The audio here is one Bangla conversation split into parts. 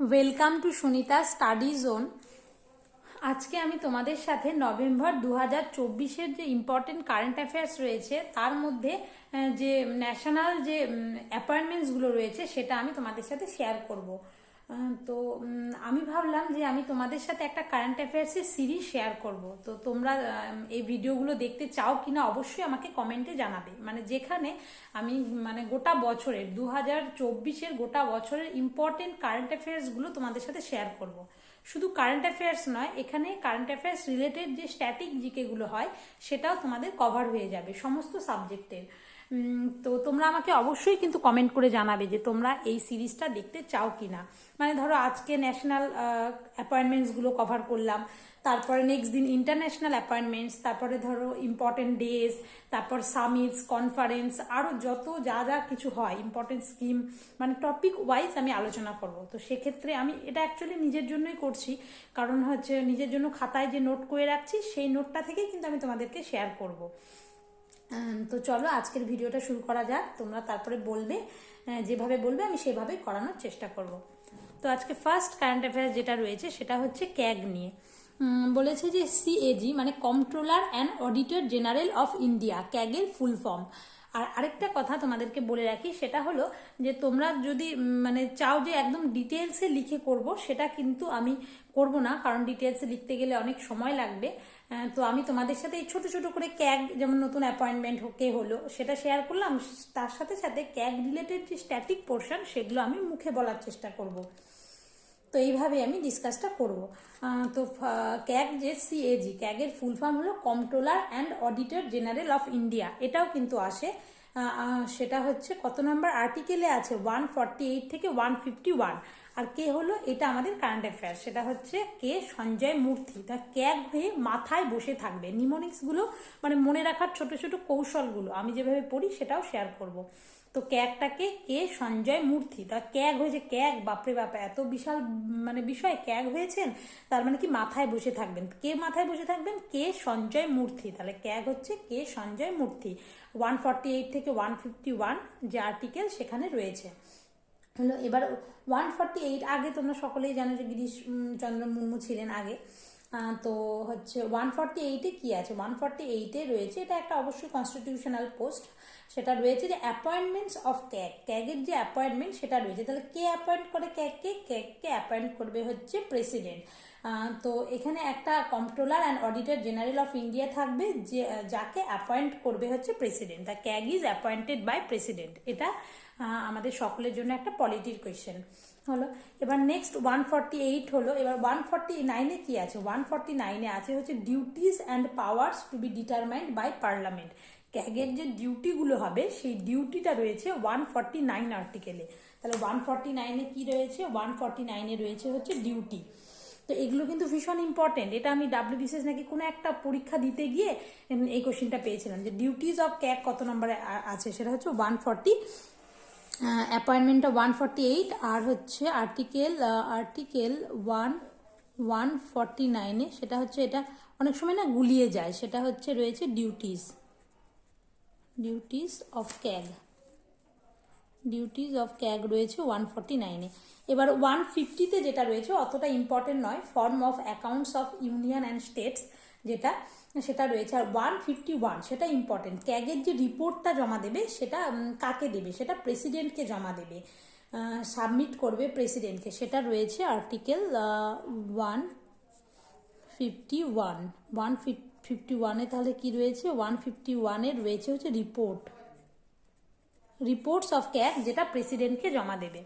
Welcome to Sunita study zone. আজকে আমি তোমাদের সাথে নভেম্বর 2024-এর যে ইম্পর্টেন্ট কারেন্ট অ্যাফেয়ার্স রয়েছে তার মধ্যে যে ন্যাশনাল যে অ্যাপয়েন্টমেন্টসগুলো রয়েছে সেটা আমি তোমাদের সাথে শেয়ার করব। তো আমি ভাবলাম যে আমি তোমাদের সাথে একটা কারেন্ট অ্যাফেয়ার্সের সিরিজ শেয়ার করব। তো তোমরা এই ভিডিওগুলো দেখতে চাও কিনা অবশ্যই আমাকে কমেন্টে জানাবে, মানে যেখানে আমি মানে গোটা বছরের 2024-এর গোটা বছরের ইম্পর্টেন্ট কারেন্ট অ্যাফেয়ার্সগুলো তোমাদের সাথে শেয়ার করব। শুধু কারেন্ট অ্যাফেয়ার্স নয়, এখানে কারেন্ট অ্যাফেয়ার্স রিলেটেড যে স্ট্যাটিক জিকেগুলো হয় সেটাও তোমাদের কভার হয়ে যাবে সমস্ত সাবজেক্টের। তো তোমরা আমাকে অবশ্যই কিন্তু কমেন্ট করে জানাবে যে তোমরা এই সিরিজটা দেখতে চাও কিনা। মানে ধরো আজকে ন্যাশনাল অ্যাপয়েন্টমেন্টসগুলো কভার করলাম, তারপরে নেক্সট দিন ইন্টারন্যাশনাল অ্যাপয়েন্টমেন্টস, তারপরে ধরো ইম্পর্টেন্ট ডেজ, তারপর সামিটস, কনফারেন্স, আরও যত যা যা কিছু হয় ইম্পর্টেন্ট স্কিম, মানে টপিক ওয়াইজ আমি আলোচনা করব। তো সেক্ষেত্রে আমি এটা অ্যাকচুয়ালি নিজের জন্যই করছি, কারণ হচ্ছে নিজের জন্য খাতায় যে নোট করে রাখছি সেই নোটটা থেকেই কিন্তু আমি তোমাদেরকে শেয়ার করব। তো চলো আজকের ভিডিওটা শুরু করা যাক। তোমরা তারপরে বলবে, যেভাবে বলবে আমি সেভাবেই করানোর চেষ্টা করব। তো আজকে ফার্স্ট কারেন্ট অ্যাফেয়ার্স যেটা রয়েছে সেটা হচ্ছে ক্যাগ নিয়ে। বলেছে যে সিএজি মানে controller and auditor general of India, ক্যাগের ফুল ফর্ম। আর আরেকটা কথা তোমাদেরকে বলে রাখি, সেটা হলো যে তোমরা যদি মানে চাও যে একদম ডিটেলসে লিখে করব, সেটা কিন্তু আমি করব না, কারণ ডিটেলসে লিখতে গেলে অনেক সময় লাগবে। তো আমি তোমাদের সাথে এই ছোট ছোট করে ক্যাগ, যেমন নতুন অ্যাপয়েন্টমেন্ট হলো সেটা শেয়ার করলাম, তার সাথে সাথে ক্যাগ রিলেটেড যে স্ট্যাটিক পোর্শন সেগুলো আমি মুখে বলার চেষ্টা করব। তো এইভাবে আমি ডিসকাসটা করব। তো ক্যাগ যে সিএজি, ক্যাগের ফুল ফর্ম হলো controller and auditor general of India. এটাও কিন্তু আসে, সেটা হচ্ছে কত নম্বর আর্টিকেলে আছে, 148 থেকে 151। আর কে হলো, এটা আমাদের কারেন্ট অ্যাফেয়ার, সেটা হচ্ছে কে সঞ্জয় মূর্তি। তা ক্যাগ হয়ে মাথায় বসে থাকবে। নিমোনিক্সগুলো মানে মনে রাখার ছোট ছোট কৌশলগুলো আমি যেভাবে পড়ি সেটাও শেয়ার করব। তো ক্যাগটাকে কে সঞ্জয় মূর্তি, তা ক্যাগ হয়েছে, ক্যাগ বাপরে বাপ এত বিশাল মানে বিষয়, ক্যাগ হয়েছেন তার মানে কি মাথায় বসে থাকবেন। কে মাথায় বসে থাকবেন? কে সঞ্জয় মূর্তি। তাহলে ক্যাগ হচ্ছে কে সঞ্জয় মূর্তি। 148 থেকে 151 যে আর্টিকেল সেখানে রয়েছে হলো। এবার 148 আগে তোমরা সকলেই জানো যে গিরিশ চন্দ্র মুর্মু ছিলেন আগে। তো হচ্ছে 148-এ কি আছে? 148-এ রয়েছে, এটা একটা অবশ্যই কনস্টিটিউশনাল পোস্ট, সেটা রয়েছে যে অ্যাপয়েন্টমেন্টস অফ ক্যাগ, ক্যাগের যে অ্যাপয়েন্টমেন্ট সেটা রয়েছে। তাহলে কে অ্যাপয়েন্ট করে ক্যাগকে? ক্যাগকে অ্যাপয়েন্ট করবে হচ্ছে প্রেসিডেন্ট। তো এখানে একটা controller and auditor general of India থাকবে, যে যাকে অ্যাপয়েন্ট করবে হচ্ছে president. The CAG is appointed by president. এটা আমাদের সকলের জন্য একটা পলিটির কোয়েশ্চেন হলো। এবার নেক্সট 148 হলো। এবার 149-এ কি আছে? 149-এ আছে হচ্ছে duties and powers to be determined by parliament. ক্যাগের যে ডিউটিগুলো হবে সেই ডিউটিটা রয়েছে 149 আর্টিকেলে। তাহলে 149-এ কি রয়েছে? 149-এ রয়েছে হচ্ছে ডিউটি। তো এগুলো কিন্তু ভীষণ ইম্পর্টেন্ট। এটা আমি ডাব্লিউবিসিএস নাকি কোনো একটা পরীক্ষা দিতে গিয়ে এই কোশ্চেনটা পেয়েছিলাম যে ডিউটিস অফ ক্যাগ কত নম্বরে আছে, সেটা হচ্ছে 140, অ্যাপয়েন্টমেন্টটা 148, আর হচ্ছে আর্টিকেল 149-এ সেটা হচ্ছে, এটা অনেক সময় না গুলিয়ে যায়, সেটা হচ্ছে রয়েছে duties of CAG. Duties of CAG রয়েছে 149-এ। এবার 150-তে যেটা রয়েছে অতটা ইম্পর্টেন্ট নয়, form of accounts of union and states যেটা, সেটা রয়েছে। আর 151 সেটা ইম্পর্টেন্ট, ক্যাগের যে রিপোর্টটা জমা দেবে সেটা কাকে দেবে? সেটা প্রেসিডেন্টকে জমা দেবে, সাবমিট করবে প্রেসিডেন্টকে, সেটা রয়েছে আর্টিকেল 151। তাহলে কি রয়েছে? 151-এ রয়েছে হচ্ছে রিপোর্টস অফ ক্যাগ, যেটা প্রেসিডেন্টকে জমা দেবে।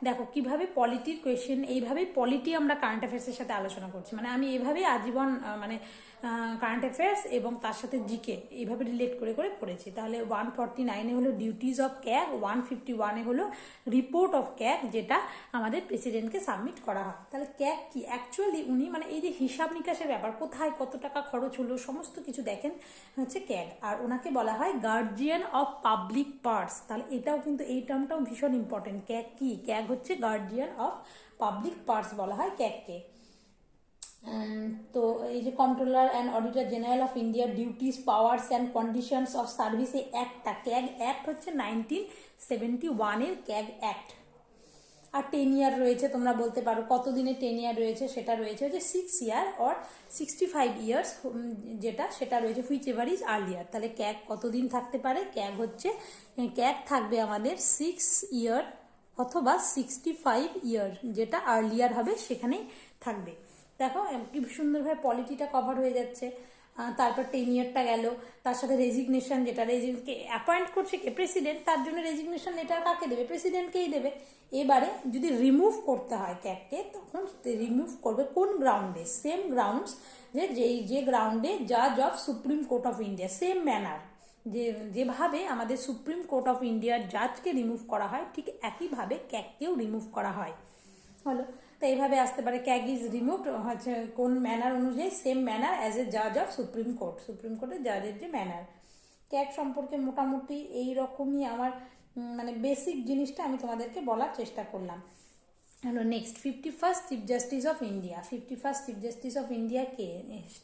দেখো কিভাবে পলিটির কোয়েশ্চেন, এইভাবেই পলিটি আমরা কারেন্ট অ্যাফেয়ার্সের সাথে আলোচনা করছি, মানে আমি এইভাবেই আজীবন মানে কারেন্ট অ্যাফেয়ার্স এবং তার সাথে জিকে এইভাবে রিলেট করে করে পড়েছি। তাহলে 149-এ হলো ডিউটিস অফ ক্যাগ, 151-এ হলো রিপোর্ট অফ ক্যাগ, যেটা আমাদের প্রেসিডেন্টকে সাবমিট করা হয়। তাহলে ক্যাগ কি? অ্যাকচুয়ালি উনি মানে এই যে হিসাব নিকাশের ব্যাপার, কোথায় কত টাকা খরচ হলো সমস্ত কিছু দেখেন হচ্ছে ক্যাগ। আর ওনাকে বলা হয় গার্জিয়ান অফ পাবলিক পার্স। তাহলে এটাও কিন্তু, এই টার্মটাও ভীষণ ইম্পর্টেন্ট। ক্যাগ কি? ক্যাগ হচ্ছে গার্জিয়ান অফ পাবলিক পার্স বলা হয় ক্যাগকে। তো এই যে controller and auditor general of India duties, powers and conditions of service, এই অ্যাক্টটা, ক্যাগ অ্যাক্ট হচ্ছে 1971-এর ক্যাগ অ্যাক্ট। আর 10 ইয়ার রয়েছে, তোমরা বলতে পারো কত দিনে 10 ইয়ার রয়েছে, সেটা রয়েছে হচ্ছে 6 ইয়ার অর 65 ইয়ার্স, যেটা সেটা রয়েছে হুইচ এভার ইজ আর্লিয়ার। তাহলে ক্যাগ কতদিন থাকতে পারে, ক্যাগ থাকবে আমাদের 6 ইয়ার অথবা 65 ইয়ার, যেটা আর্লিয়ার হবে সেখানেই থাকবে। দেখো কি সুন্দরভাবে পলিটিটা কভার হয়ে যাচ্ছে। তারপর 10 ইয়ারটা গেল, তার সাথে রেজিগনেশন, যেটা কে অ্যাপয়েন্ট করছে কে, প্রেসিডেন্ট, তার জন্য রেজিগনেশন লেটার কাকে দেবে, প্রেসিডেন্টকেই দেবে। এবারে যদি রিমুভ করতে হয় ক্যাগকে, তখন রিমুভ করবে কোন গ্রাউন্ডে, সেম গ্রাউন্ডস, যে গ্রাউন্ডে জাজ of supreme court of India, same manner, যেভাবে আমাদের সুপ্রিম কোর্ট অফ ইন্ডিয়ার জাজকে রিমুভ করা হয়, ঠিক একইভাবে ক্যাগকেও রিমুভ করা হয়। হলো, তো এইভাবে আসতে পারে ক্যাগ ইজ রিমুভড হচ্ছে কোন ম্যানার অনুযায়ী, সেম ম্যানার অ্যাজ এ জাজ অফ সুপ্রিম কোর্টের জাজের যে ম্যানার। ক্যাগ সম্পর্কে মোটামুটি এই রকমই আমার মানে বেসিক জিনিসটা আমি তোমাদেরকে বলার চেষ্টা করলাম। হলো next 51st chief justice of India. 51st chief justice of India কে,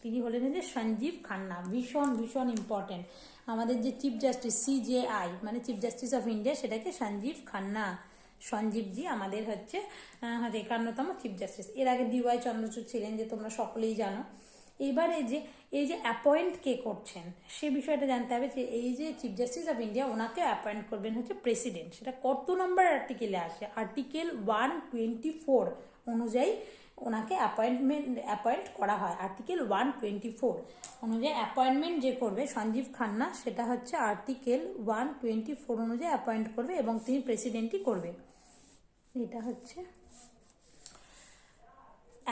তিনি হলেন যে সঞ্জীব খান্না। ভীষণ ভীষণ ইম্পর্টেন্ট, আমাদের যে চিফ জাস্টিস CJI মানে চিফ জাস্টিস অফ ইন্ডিয়া, সেটাকে সঞ্জীব খান্না, সঞ্জীবজি আমাদের হচ্ছে 51তম চিফ জাস্টিস। এর আগে DY চন্দ্রচূড় ছিলেন, যে তোমরা সকলেই জানো। এইবারে এই যে অ্যাপয়েন্ট কে করছেন সে বিষয়টা জানতে হবে, যে এই যে চিফ জাস্টিস অফ ইন্ডিয়া, ওনাকে অ্যাপয়েন্ট করবেন হচ্ছে প্রেসিডেন্ট। সেটা কত নম্বর আর্টিকেলে আসে, আর্টিকেল 124 অনুযায়ী ওনাকে অ্যাপয়েন্ট করা হয়। আর্টিকেল 124 অনুযায়ী অ্যাপয়েন্টমেন্ট যে করবে সঞ্জীব খান্না, সেটা হচ্ছে আর্টিকেল 124 অনুযায়ী অ্যাপয়েন্ট করবে, এবং তিনি প্রেসিডেন্টই করবে। এটা হচ্ছে,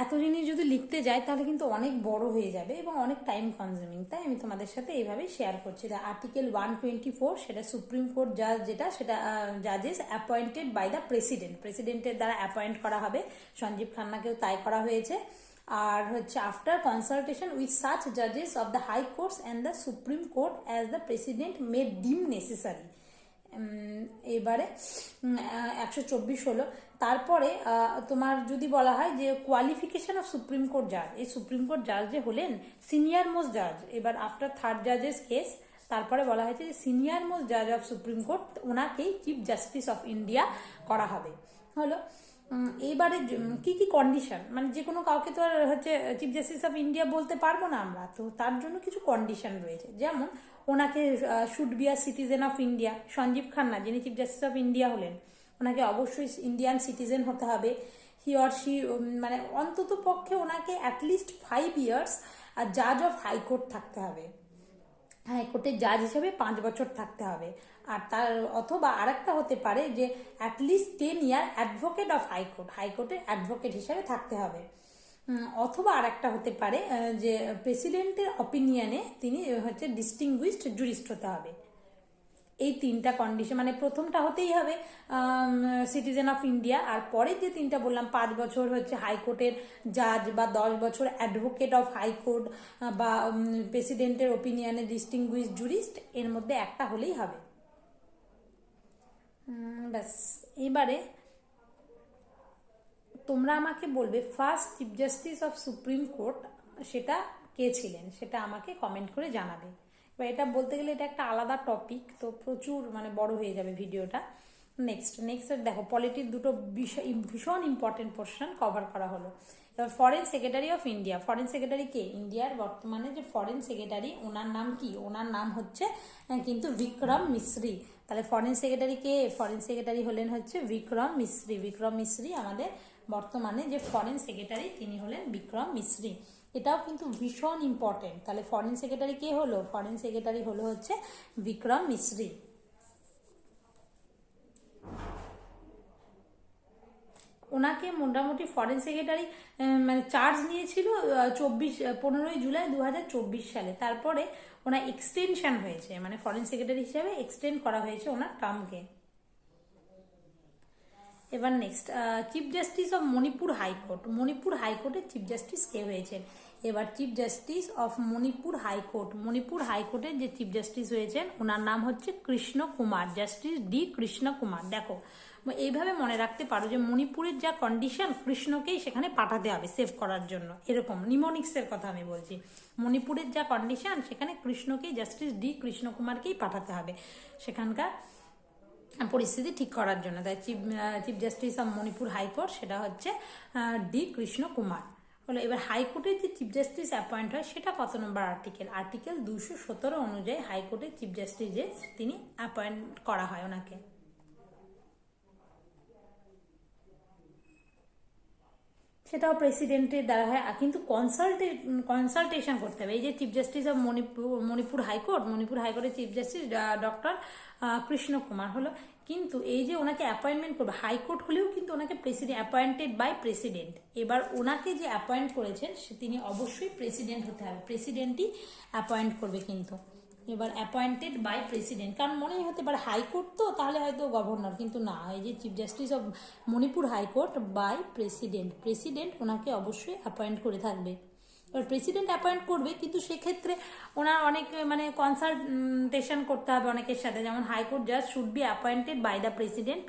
এত জিনিস যদি লিখতে যায় তাহলে কিন্তু অনেক বড় হয়ে যাবে এবং অনেক টাইম কনজিউমিং, তাই আমি তোমাদের সাথে এইভাবেই শেয়ার করছি। আর্টিকেল 124 সেটা সুপ্রিম কোর্ট জাজ, সেটা জাজেস অ্যাপয়েন্টেড বাই দ্য প্রেসিডেন্টের দ্বারা অ্যাপয়েন্ট করা হবে। সঞ্জীব খান্নাকেও তাই করা হয়েছে। আর হচ্ছে আফটার কনসালটেশন উইথ সাচ জাজেস of the high courts and the supreme court as the president may deem necessary. এবারে 124 হলো। তারপরে তোমার যদি বলা হয় যে কোয়ালিফিকেশন অফ সুপ্রিম কোর্ট জাজ, এই সুপ্রিম কোর্ট জাজ যে হলেন সিনিয়র মোস্ট জাজ, এবার আফটার থার্ড জাজেস কেস, তারপরে বলা হয়েছে যে সিনিয়র মোস্ট জাজ অফ সুপ্রিম কোর্ট, ওনাকেই চিফ জাস্টিস অফ ইন্ডিয়া করা হবে। হলো, এইবারে কি কি কন্ডিশন, মানে যে কোনো কাউকে তো আর হচ্ছে চিফ জাস্টিস অফ ইন্ডিয়া বলতে পারবো না আমরা, তো তার জন্য কিছু কন্ডিশন রয়েছে। যেমন ওনাকে should be a citizen of India, Sanjiv Khanna যিনি চিফ জাস্টিস অফ ইন্ডিয়া হলেন, ওনাকে অবশ্যই ইন্ডিয়ান সিটিজেন হতে হবে। হি অর শি মানে অন্তত পক্ষে ওনাকে অ্যাটলিস্ট 5 ইয়ার্স আর জাজ অফ হাইকোর্ট থাকতে হবে, হাইকোর্টের জাজ হিসেবে 5 বছর থাকতে হবে। আর তার অথবা আরেকটা হতে পারে যে অ্যাটলিস্ট 10 ইয়ার অ্যাডভোকেট অফ হাইকোর্টের অ্যাডভোকেট হিসেবে থাকতে হবে। অথবা আরেকটা হতে পারে যে প্রেসিডেন্টের অপিনিয়নে তিনি হচ্ছে ডিস্টিংগুইশড জুরিস্ট হতে হবে। এই 3টা কন্ডিশন, মানে প্রথমটা হতেই হবে সিটিজেন অফ ইন্ডিয়া, আর পরের যে 3টা বললাম 5 বছর হচ্ছে হাইকোর্টের জাজ, বা 10 বছর অ্যাডভোকেট অফ হাইকোর্ট, বা প্রেসিডেন্টের ওপিনিয়নে ডিস্টিংগুইশড জুরিস্ট, এর মধ্যে একটা হলেই হবে। ব্যাস, এবারে তোমরা আমাকে বলবে first chief justice of supreme court সেটা কে ছিলেন, সেটা আমাকে কমেন্ট করে জানাবে। এবার এটা বলতে গেলে এটা একটা আলাদা টপিক, তো প্রচুর মানে বড় হয়ে যাবে ভিডিওটা। নেক্সট দেখো পলিটির দুটো ভীষণ ইম্পর্টেন্ট পোর্শন কভার করা হলো। এবার foreign secretary of India, foreign secretary কে, ইন্ডিয়ার বর্তমানে যে ফরেন সেক্রেটারি, ওনার নাম কি, ওনার নাম হচ্ছে কিন্তু বিক্রম মিশ্রি। তাহলে ফরেন সেক্রেটারি কে, ফরেন সেক্রেটারি হলেন হচ্ছে বিক্রম মিশ্রি আমাদের বর্তমানে যে ফরেন সেক্রেটারি, তিনি হলেন বিক্রম মিশ্রি। এটাও কিন্তু ভীষণ ইম্পর্টেন্ট। তাহলে ফরেন সেক্রেটারি কে হলো, ফরেন সেক্রেটারি হলো হচ্ছে বিক্রম মিশ্রি। ওনাকে মোটামুটি ফরেন সেক্রেটারি মানে চার্জ নিয়েছিল 15 জুলাই 2024 সালে। তারপরে ওনার এক্সটেনশন হয়েছে, মানে ফরেন সেক্রেটারি হিসাবে এক্সটেন্ড করা হয়েছে ওনার টার্মকে। এবার next chief justice of Manipur হাইকোর্টের চিফ জাস্টিস কে হয়েছেন। এবার চিফ জাস্টিস অফ মণিপুর হাইকোর্টের যে চিফ জাস্টিস হয়েছেন ওনার নাম হচ্ছে কৃষ্ণ কুমার, জাস্টিস ডি কৃষ্ণ কুমার। দেখো এইভাবে মনে রাখতে পারো যে মণিপুরের যা কন্ডিশন, কৃষ্ণকেই সেখানে পাঠাতে হবে সেভ করার জন্য, এরকম নিমোনিক্সের কথা আমি বলছি। মণিপুরের যা কন্ডিশন সেখানে কৃষ্ণকেই, জাস্টিস ডি কৃষ্ণ কুমারকেই পাঠাতে হবে সেখানকার পরিস্থিতি ঠিক করার জন্য। তাই chief justice of Manipur high court সেটা হচ্ছে ডি কৃষ্ণ কুমার হলো। এবার হাইকোর্টের যে চিফ জাস্টিস অ্যাপয়েন্ট হয় সেটা কত নম্বর আর্টিকেল? আর্টিকেল 217 অনুযায়ী হাইকোর্টের চিফ জাস্টিস যে তিনি অ্যাপয়েন্ট করা হয় ওনাকে। সেটাও প্রেসিডেন্টের দ্বারা হয়, কিন্তু কনসালটেশন করতে হবে। এই যে চিফ জাস্টিস অফ মণিপুর হাইকোর্টের chief justice doctor Krishna Kumar হলো, কিন্তু এই যে ওনাকে অ্যাপয়েন্টমেন্ট করবে হাইকোর্ট হলেও কিন্তু ওনাকে প্রেসিডেন্ট অ্যাপয়েন্টেড বাই প্রেসিডেন্ট। এবার ওনাকে যে অ্যাপয়েন্ট করেছেন তিনি অবশ্যই প্রেসিডেন্ট হতে হবে, প্রেসিডেন্টই অ্যাপয়েন্ট করবে কিন্তু। এবার অ্যাপয়েন্টেড বাই প্রেসিডেন্ট, কারণ মনেই হতে পারে হাইকোর্ট তো তাহলে হয়তো গভর্নর, কিন্তু না, এই যে chief justice of Manipur high court by president ওনাকে অবশ্যই অ্যাপয়েন্ট করে থাকবে। এবার প্রেসিডেন্ট অ্যাপয়েন্ট করবে, কিন্তু সেক্ষেত্রে ওনার অনেক কনসালটেশন করতে হবে অনেকের সাথে, যেমন হাইকোর্ট জাজ should be appointed by the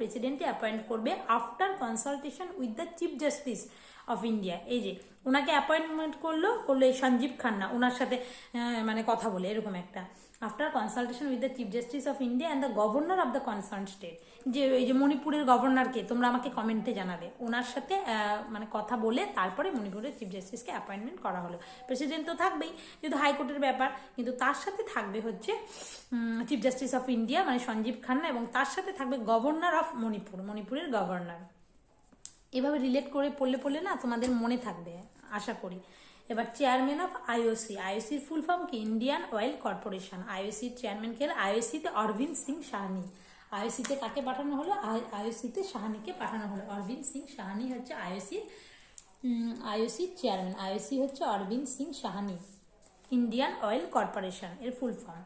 প্রেসিডেন্টই অ্যাপয়েন্ট করবে after consultation with the chief justice of India. এই যে ওনাকে অ্যাপয়েন্টমেন্ট করলো এই সঞ্জীব খান্না ওনার সাথে কথা বলে এরকম একটা, after consultation with the chief justice of India and the governor of the concern state. যে এই যে মণিপুরের গভর্নরকে তোমরা আমাকে কমেন্টে জানাবে, ওনার সাথে কথা বলে তারপরে মণিপুরের চিফ জাস্টিসকে অ্যাপয়েন্টমেন্ট করা হলো। প্রেসিডেন্ট তো থাকবেই যেহেতু হাইকোর্টের ব্যাপার, কিন্তু তার সাথে থাকবে হচ্ছে chief justice of India Sanjiv Khanna, এবং তার সাথে থাকবে গভর্নর অফ মণিপুরের গভর্নর। এভাবে রিলেট করে পড়লে না তোমাদের মনে থাকবে আশা করি। এবার চেয়ারম্যান অফ আইওসির ফুল ফর্ম কি? Indian oil Corporation. আইওসির চেয়ারম্যান কে হলো আইওসিতে অরবিন্দ সিং সাহানি। আইওসিতে কাকে পাঠানো হলো? আইওসিতে সাহানিকে পাঠানো হলো। অরবিন্দ সিং সাহানি হচ্ছে আইওসির চেয়ারম্যান। আইওসি হচ্ছে Arvind Singh Sahani. Indian oil corporation এর ফুল ফর্ম।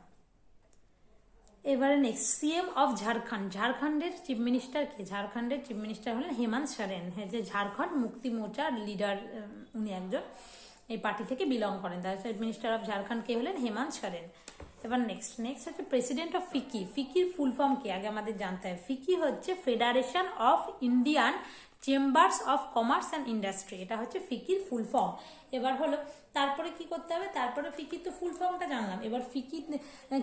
এবারে নেক্সট, সিএম অফ ঝাড়খণ্ডের চিফ মিনিস্টার কে? ঝাড়খণ্ডের চিফ মিনিস্টার হলেন হেমন্ত সোরেন। যে ঝাড়খণ্ড মুক্তি মোর্চার লিডার, উনি একজন এই পার্টি থেকে বিলং করেন। তার চিফ মিনিস্টার অফ ঝাড়খণ্ড কে হলেন হেমন্ত সোরেন। এবার নেক্সট হচ্ছে প্রেসিডেন্ট অফ ফিকির ফুল ফর্ম কি? আগে আমাদের জানতে হবে। ফিকি হচ্ছে federation of Indian chambers of commerce and industry, এটা হচ্ছে ফিকির ফুল ফর্ম। এবার হলো তারপরে কি করতে হবে? তারপরে ফিকির তো ফুল ফর্মটা জানলাম, এবার ফিকির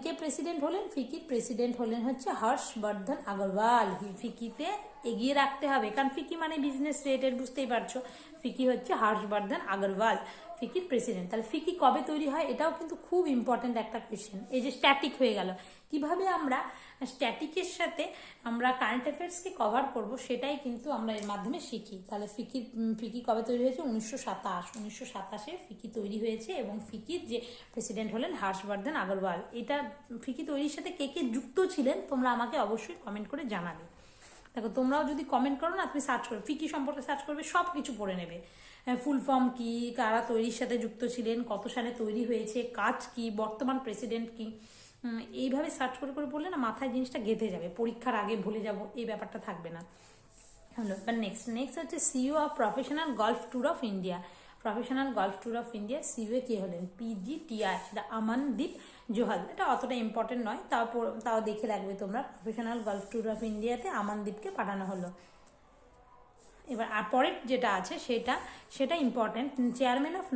কে প্রেসিডেন্ট হলেন? ফিকির প্রেসিডেন্ট হলেন হচ্ছে হর্ষবর্ধন আগরওয়াল। ফিকিতে এগিয়ে রাখতে হবে, কারণ ফিকি মানে বিজনেস রিলেটেড, বুঝতেই পারছো। ফিকি হচ্ছে হর্ষবর্ধন আগরওয়াল, ফিকির প্রেসিডেন্ট। তাহলে ফিকি কবে তৈরি হয়? এটাও কিন্তু খুব ইম্পর্টেন্ট একটা কোয়েশ্চেন। এই যে স্ট্যাটিক হয়ে গেল, কিভাবে আমরা স্ট্যাটিকের সাথে আমরা কারেন্ট অ্যাফেয়ার্সকে কভার করব সেটাই কিন্তু আমরা এর মাধ্যমে শিখি। তাহলে ফিকি কবে তৈরি হয়েছে? 1927 ফিকি তৈরি হয়েছে, এবং ফিকির যে প্রেসিডেন্ট হলেন হর্ষবর্ধন আগরওয়াল। এটা ফিকি তৈরির সাথে কে কে যুক্ত ছিলেন তোমরা আমাকে অবশ্যই কমেন্ট করে জানাবে। দেখো তোমরাও যদি কমেন্ট করো না, তুমি সার্চ করবে ফিকি সম্পর্কে, সার্চ করবে সব কিছু পড়ে নেবে। ফুল ফর্ম কি, কারা তৈরির সাথে যুক্ত ছিলেন, কত সালে তৈরি হয়েছে, কাজ কি, বর্তমান প্রেসিডেন্ট কি, এইভাবে সার্চ করে পড়লে না মাথায় জিনিসটা গেঁথে যাবে, পরীক্ষার আগে ভুলে যাব এই ব্যাপারটা থাকবে না। হলো এবার নেক্সট হচ্ছে CEO of professional golf tour of India. CEO কে হলেন? PGTI, সেটা আমানদীপ জোহাল। এটা অতটা ইম্পর্টেন্ট নয়, তাও দেখে রাখবে তোমরা। প্রফেশনাল গলফ ট্যুর অফ ইন্ডিয়াতে আমানদীপকে পাঠানো হলো। এবার পরের যেটা আছে সেটা ইম্পর্টেন্ট। চেয়ারম্যান অফ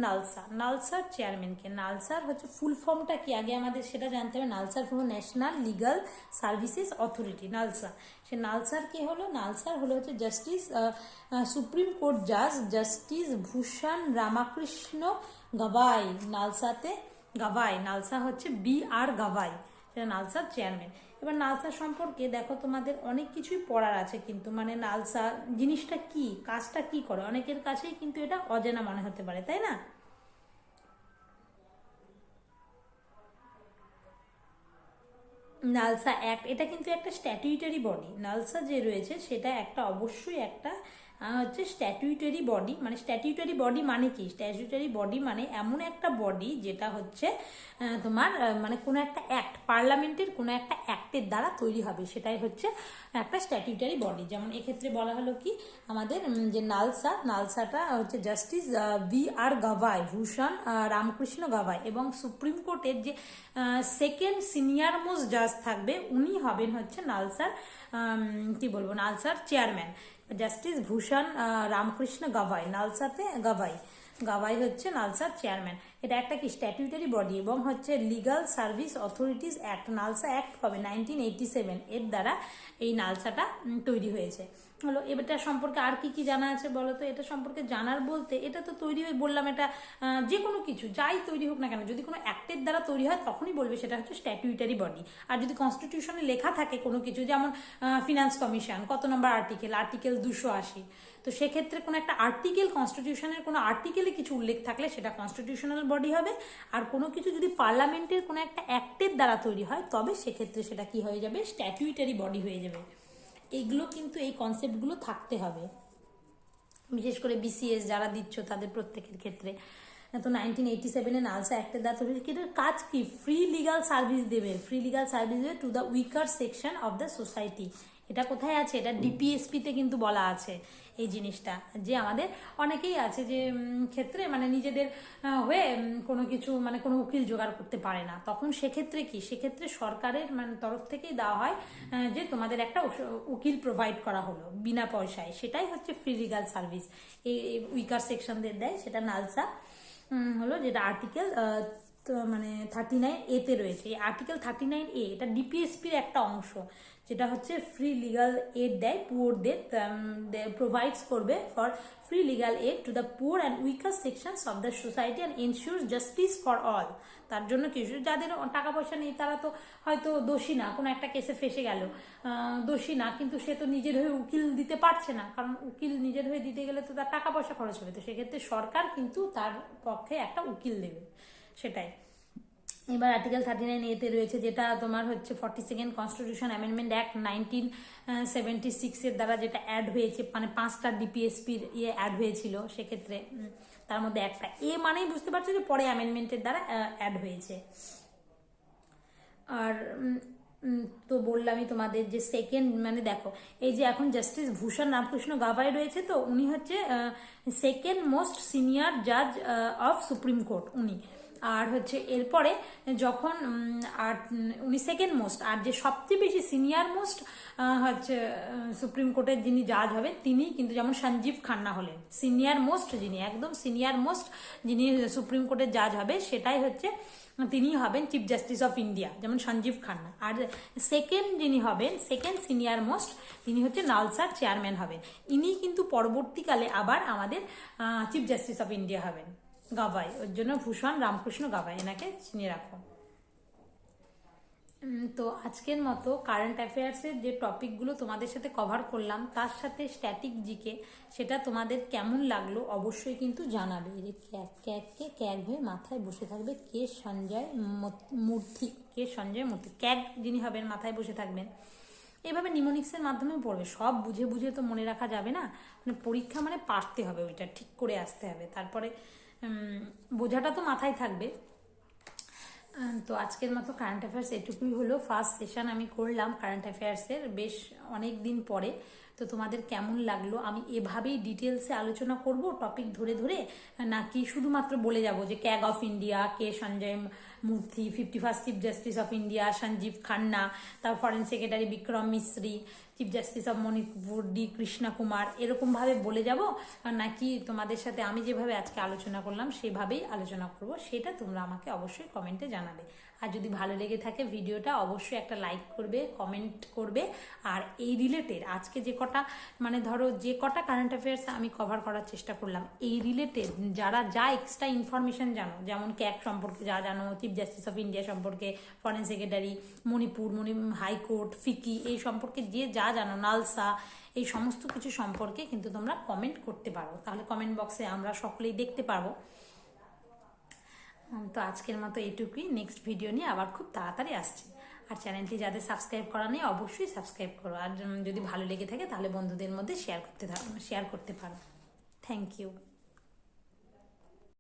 নালসার চেয়ারম্যানকে? নালসার হচ্ছে ফুল ফর্মটা কি আগে আমাদের সেটা জানতে হবে। নালসার হলো national legal services authority, NALSA. সে নালসার কে হলো? নালসার হলো হচ্ছে জাস্টিস সুপ্রিম কোর্ট জাজ জাস্টিস ভূষণ রামকৃষ্ণ গাভাই। নালসা হচ্ছে BR গাভাই, সেটা নালসার চেয়ারম্যান। এবার নালসা সম্পর্কে দেখো তোমাদের অনেক কিছুই পড়ার আছে, কিন্তু নালসা জিনিসটা কি, কাজটা কি করে, অনেকের কাছেই কিন্তু এটা অজানা মনে হতে পারে, তাই না? নালসা অ্যাক্ট, এটা কিন্তু একটা স্ট্যাটিউটারি বডি। নালসা যে রয়েছে সেটা অবশ্যই একটা হচ্ছে স্ট্যাটিউটারি বডি। স্ট্যাটিউটারি বডি মানে কি? স্ট্যাটিউটারি বডি মানে এমন একটা বডি যেটা হচ্ছে তোমার কোনো একটা অ্যাক্ট, পার্লামেন্টের কোনো একটা অ্যাক্টের দ্বারা তৈরি হবে, সেটাই হচ্ছে একটা স্ট্যাটিউটারি বডি। যেমন এক্ষেত্রে বলা হলো কি আমাদের যে নালসাটা হচ্ছে জাস্টিস BR গাভাই, ভূষণ রামকৃষ্ণ গাভাই, এবং সুপ্রিম কোর্টের যে সেকেন্ড সিনিয়র মোস্ট জাজ থাকবে উনি হবেন হচ্ছে নালসার চেয়ারম্যান। জাস্টিস ভূষণ রামকৃষ্ণ গাভাই, নালসাতে গাভাই হচ্ছে নালসার চেয়ারম্যান। এটা একটা কি স্ট্যাটিউটারি বডি এবং হচ্ছে legal service authorities act, NALSA act হবে 1987, এর দ্বারা এই নালসাটা তৈরি হয়েছে। হলো, এটা সম্পর্কে আর কি কি জানা আছে বলো তো? এটা সম্পর্কে জানার বলতে, এটা তো তৈরি হয়ে বললাম, এটা যে কোনো কিছু যাই তৈরি হোক না কেন, যদি কোনো অ্যাক্টের দ্বারা তৈরি হয় তখনই বলবে সেটা হচ্ছে স্ট্যাটিউটারি বডি। আর যদি কনস্টিটিউশনে লেখা থাকে কোনো কিছু, যেমন ফিনান্স কমিশন কত নম্বর আর্টিকেল 280, তো সেক্ষেত্রে কোনো একটা আর্টিকেল, কনস্টিটিউশনের কোনো আর্টিকেলে কিছু উল্লেখ থাকলে সেটা কনস্টিটিউশনাল বডি হবে। আর কোনো কিছু যদি পার্লামেন্টের কোনো একটা অ্যাক্টের দ্বারা তৈরি হয় তবে সেক্ষেত্রে সেটা কি হয়ে যাবে, স্ট্যাটিউটারি বডি হয়ে যাবে। এইগুলো কিন্তু, এই কনসেপ্টগুলো থাকতে হবে, বিশেষ করে বিসিএস যারা দিচ্ছ তাদের প্রত্যেকের ক্ষেত্রে। তো 1987 নালসা অ্যাক্টের দ্বারা তৈরি, কাজ কি, ফ্রি লিগাল সার্ভিস দেবে, to the weaker section of the society. এটা কোথায় আছে? এটা ডিপিএসপিতে কিন্তু বলা আছে এই জিনিসটা, যে আমাদের অনেকেই আছে যে ক্ষেত্রে মানে নিজেদের হয়ে কোনো কিছু মানে কোনো উকিল জোগাড় করতে পারে না, তখন সেক্ষেত্রে কি, সেক্ষেত্রে সরকারের মানে তরফ থেকেই দেওয়া হয় যে তোমাদের একটা উকিল প্রোভাইড করা হলো বিনা পয়সায়, সেটাই হচ্ছে ফ্রি লিগাল সার্ভিস। এই উইকার সেকশনদের দেয়, সেটা নালসা হলো, যেটা আর্টিকেল মানে 39A রয়েছে। এই আর্টিকেল 39A এটা ডিপিএসপির একটা অংশ, যেটা হচ্ছে ফ্রি লিগাল এড দেয় পুয়ারদের, প্রোভাইডস করবে for free legal aid to the poor and weaker sections of the society and ensures justice for all. তার জন্য কিছু যাদের টাকা পয়সা নেই তারা তো হয়তো দোষী না, কোনো একটা কেসে ফেসে গেল, দোষী না, কিন্তু সে তো নিজের হয়ে উকিল দিতে পারছে না, কারণ উকিল নিজের হয়ে দিতে গেলে তো তার টাকা পয়সা খরচ হবে, তো সেক্ষেত্রে সরকার কিন্তু তার পক্ষে একটা উকিল দেবে, সেটাই। এবার আর্টিকেল 39A রয়েছে, যেটা তোমার হচ্ছে 42nd কনস্টিটিউশন অ্যামেন্ডমেন্ট অ্যাক্ট 1976 দ্বারা যেটা অ্যাড হয়েছে, মানে 5টা ডিপিএসপির অ্যাড হয়েছিল, সেক্ষেত্রে তার মধ্যে একটা এ মানেই বুঝতে পারছো যে পরে অ্যামেন্ডমেন্টের দ্বারা অ্যাড হয়েছে। আর তো বললামই তোমাদের যে সেকেন্ড মানে দেখো, এই যে এখন জাস্টিস ভূষণ রামকৃষ্ণ গাভাই রয়েছে, তো উনি হচ্ছে সেকেন্ড মোস্ট সিনিয়র জাজ অফ সুপ্রিম কোর্ট উনি। আর হচ্ছে এরপরে যখন আর উনি সেকেন্ড মোস্ট, আর যে সবচেয়ে বেশি সিনিয়র মোস্ট হচ্ছে সুপ্রিম কোর্টের যিনি জাজ হবে তিনি কিন্তু, যেমন সঞ্জীব খান্না হলেন সিনিয়র মোস্ট, যিনি একদম সিনিয়র মোস্ট যিনি সুপ্রিম কোর্টের জাজ হবে, সেটাই হচ্ছে তিনি হবেন চিফ জাস্টিস অফ ইন্ডিয়া, যেমন সঞ্জীব খান্না। আর সেকেন্ড যিনি হবেন, সেকেন্ড সিনিয়র মোস্ট, তিনি হচ্ছে নালসার চেয়ারম্যান হবেন। ইনি কিন্তু পরবর্তীকালে আবার আমাদের চিফ জাস্টিস অফ ইন্ডিয়া হবেন, গাভাই, ওর জন্য ভূষণ রামকৃষ্ণ গাভাই, এনাকে চিনে রাখো। তো আজকের মতো কারেন্ট অ্যাফেয়ার্সের যে টপিকগুলো তোমাদের সাথে কভার করলাম, তার সাথে স্ট্যাটিক জিকে, সেটা তোমাদের কেমন লাগলো অবশ্যই কিন্তু জানাবে। যে ক্যাক হয়ে মাথায় বসে থাকবে কে সঞ্জয় মূর্তি, ক্যাক যিনি হবেন মাথায় বসে থাকবেন। এইভাবে নিমোনিক্সের মাধ্যমে পড়বে, সব বুঝে বুঝে তো মনে রাখা যাবে না, মানে পরীক্ষা মানে পারতে হবে, ওইটা ঠিক করে আসতে হবে, তারপরে বোঝাটা তো মাথায় থাকবে। তো আজকের মতো কারেন্ট অ্যাফেয়ার্স এটুকুই হলো, ফার্স্ট সেশন আমি করলাম কারেন্ট অ্যাফেয়ার্সের বেশ অনেক দিন পরে। তো তোমাদের কেমন লাগলো? আমি এভাবেই ডিটেলসে আলোচনা করব টপিক ধরে ধরে, নাকি শুধুমাত্র বলে যাব যে ক্যাগ অফ ইন্ডিয়া কে Sanjay Murthy, 51st chief justice of India Sanjiv Khanna, তার foreign secretary Vikram Misri, chief justice of Manipur D Krishna Kumar, এরকমভাবে বলে যাব, নাকি তোমাদের সাথে আমি যেভাবে আজকে আলোচনা করলাম সেভাবেই আলোচনা করব, সেটা তোমরা আমাকে অবশ্যই কমেন্টে জানাবে। আর যদি ভালো লেগে থাকে ভিডিওটা অবশ্যই একটা লাইক করবে, কমেন্ট করবে। আর এই রিলেটেড আজকে যে কটা মানে ধরো যে কটা কারেন্ট অ্যাফেয়ার্স আমি কভার করার চেষ্টা করলাম, এই রিলেটেড যারা যা এক্সট্রা ইনফরমেশন জানো, যেমন ক্যাক সম্পর্কে যা জানো, চিফ জাস্টিস অফ ইন্ডিয়া সম্পর্কে, ফরেন সেক্রেটারি, মণিপুর হাইকোর্ট, ফিকি, এই সম্পর্কে যে যা জানো, নালসা, এই সমস্ত কিছু সম্পর্কে কিন্তু তোমরা কমেন্ট করতে পারো, তাহলে কমেন্ট বক্সে আমরা সকলেই দেখতে পারবো। তো আজকের মতো এইটুকুই, নেক্সট ভিডিও নিয়ে আবার খুব তাড়াতাড়ি আসছি। আর চ্যানেলটি যাদের সাবস্ক্রাইব করা নেই অবশ্যই সাবস্ক্রাইব করো, আর যদি ভালো লেগে থাকে তাহলে বন্ধুদের মধ্যে শেয়ার করতে পারো। Thank you.